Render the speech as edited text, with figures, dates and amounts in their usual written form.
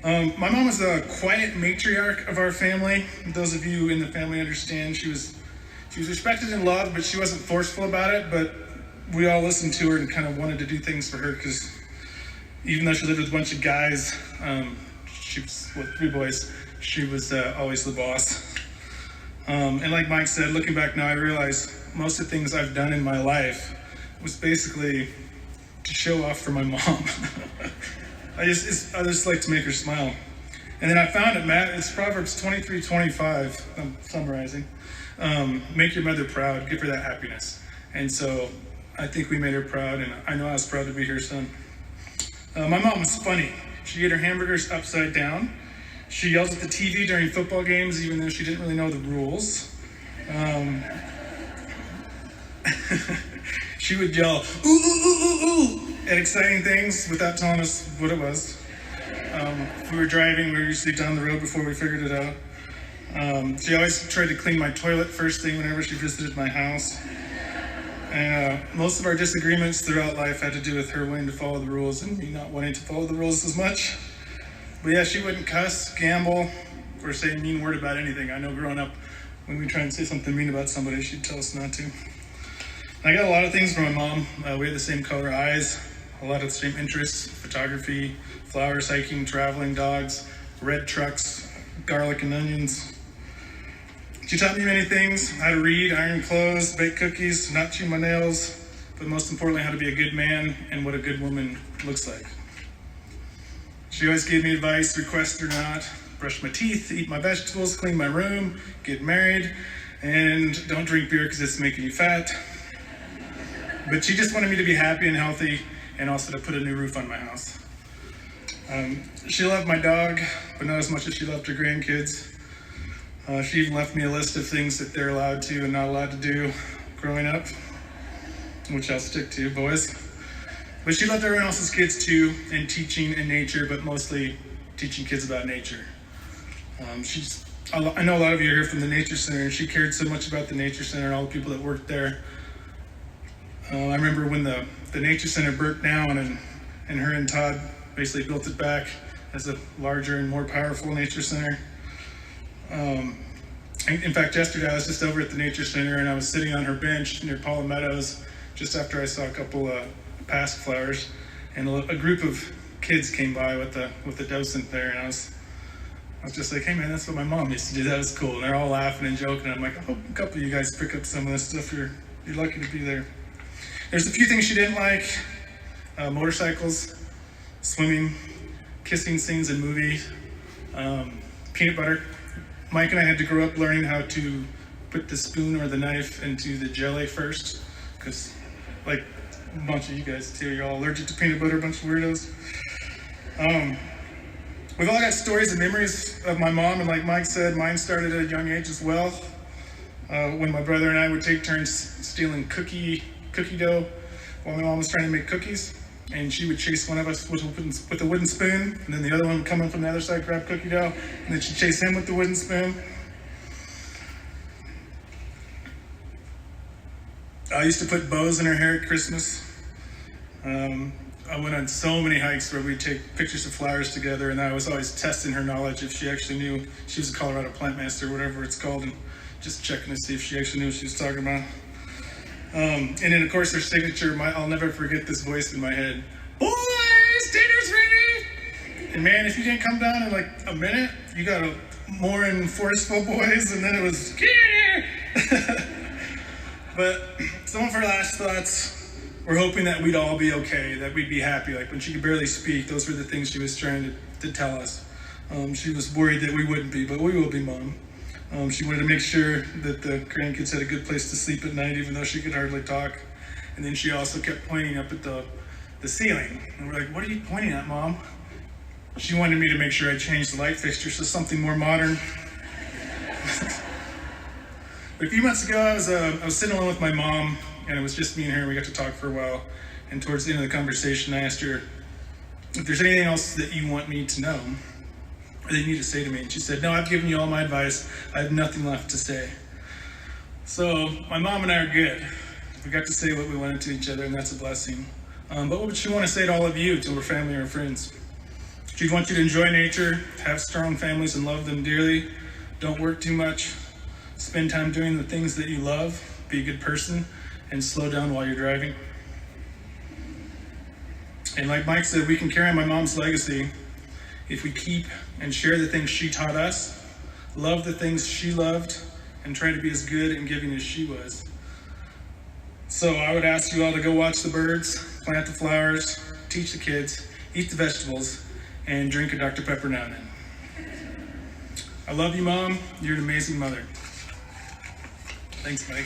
My mom was a quiet matriarch of our family. Those of you in the family understand she was respected and loved, but she wasn't forceful about it. But we all listened to her and kind of wanted to do things for her because even though she lived with a bunch of guys, she was with 3 boys. She was always the boss. And like Mike said, looking back now, I realize most of the things I've done in my life was basically to show off for my mom. I just like to make her smile. And then I found it, Matt. It's Proverbs 23:25. I'm summarizing. Make your mother proud. Give her that happiness. And so I think we made her proud, and I know I was proud to be her son. My mom was funny. She ate her hamburgers upside down. She yelled at the TV during football games, even though she didn't really know the rules. She would yell, ooh, ooh, ooh, ooh, ooh, at exciting things without telling us what it was. If we were driving, we were usually down the road before we figured it out. She always tried to clean my toilet first thing whenever she visited my house. And most of our disagreements throughout life had to do with her wanting to follow the rules and me not wanting to follow the rules as much. But yeah, she wouldn't cuss, gamble, or say a mean word about anything. I know growing up, when we try and say something mean about somebody, she'd tell us not to. I got a lot of things from my mom. We had the same color eyes, a lot of the same interests: photography, flowers, hiking, traveling, dogs, red trucks, garlic and onions. She taught me many things: how to read, iron clothes, bake cookies, not chew my nails, but most importantly, how to be a good man and what a good woman looks like. She always gave me advice, request or not: brush my teeth, eat my vegetables, clean my room, get married, and don't drink beer because it's making you fat. But she just wanted me to be happy and healthy, and also to put a new roof on my house. She loved my dog, but not as much as she loved her grandkids. She even left me a list of things that they're allowed to and not allowed to do growing up, which I'll stick to, boys. But she loved everyone else's kids too, and teaching and nature, but mostly teaching kids about nature. I know a lot of you are here from the Nature Center, and she cared so much about the Nature Center and all the people that worked there. I remember when the Nature Center burnt down, and her and Todd basically built it back as a larger and more powerful Nature Center. In fact, yesterday I was just over at the Nature Center, and I was sitting on her bench near Paula Meadows just after I saw a couple pasque flowers, and a group of kids came by with the docent there, and I was just like, hey man, that's what my mom used to do. That was cool. And they're all laughing and joking. And I'm like, I hope a couple of you guys pick up some of this stuff. You're lucky to be there. There's a few things she didn't like: motorcycles, swimming, kissing scenes in movies, peanut butter. Mike and I had to grow up learning how to put the spoon or the knife into the jelly first, because like a bunch of you guys too, you're all allergic to peanut butter, a bunch of weirdos. We've all got stories and memories of my mom, and like Mike said, mine started at a young age as well. When my brother and I would take turns stealing cookie dough while my mom was trying to make cookies, and she would chase one of us with a wooden spoon, and then the other one would come in from the other side, grab cookie dough, and then she'd chase him with the wooden spoon. I used to put bows in her hair at Christmas. I went on so many hikes where we'd take pictures of flowers together, and I was always testing her knowledge if she actually knew. She was a Colorado plant master, whatever it's called, and just checking to see if she actually knew what she was talking about. And then, of course, her signature, I'll never forget this voice in my head: boys, dinner's ready! And man, if you didn't come down in like a minute, you got more and forceful boys, and then it was, get here! But some of her last thoughts were hoping that we'd all be okay, that we'd be happy. Like when she could barely speak, those were the things she was trying to tell us. She was worried that we wouldn't be, but we will be, Mom. She wanted to make sure that the grandkids had a good place to sleep at night, even though she could hardly talk. And then she also kept pointing up at the ceiling. And we're like, what are you pointing at, Mom? She wanted me to make sure I changed the light fixture to something more modern. But a few months ago, I was sitting alone with my mom, and it was just me and her. We got to talk for a while. And towards the end of the conversation, I asked her if there's anything else that you want me to know, or that you need to say to me. And she said, no, I've given you all my advice. I have nothing left to say. So my mom and I are good. We got to say what we wanted to each other, and that's a blessing. But what would she want to say to all of you, to her family or friends? She'd want you to enjoy nature, have strong families and love them dearly. Don't work too much. Spend time doing the things that you love. Be a good person and slow down while you're driving. And like Mike said, we can carry on my mom's legacy if we keep and share the things she taught us, love the things she loved, and try to be as good and giving as she was. So I would ask you all to go watch the birds, plant the flowers, teach the kids, eat the vegetables, and drink a Dr. Pepper now and then. I love you, Mom. You're an amazing mother. Thanks, Mike.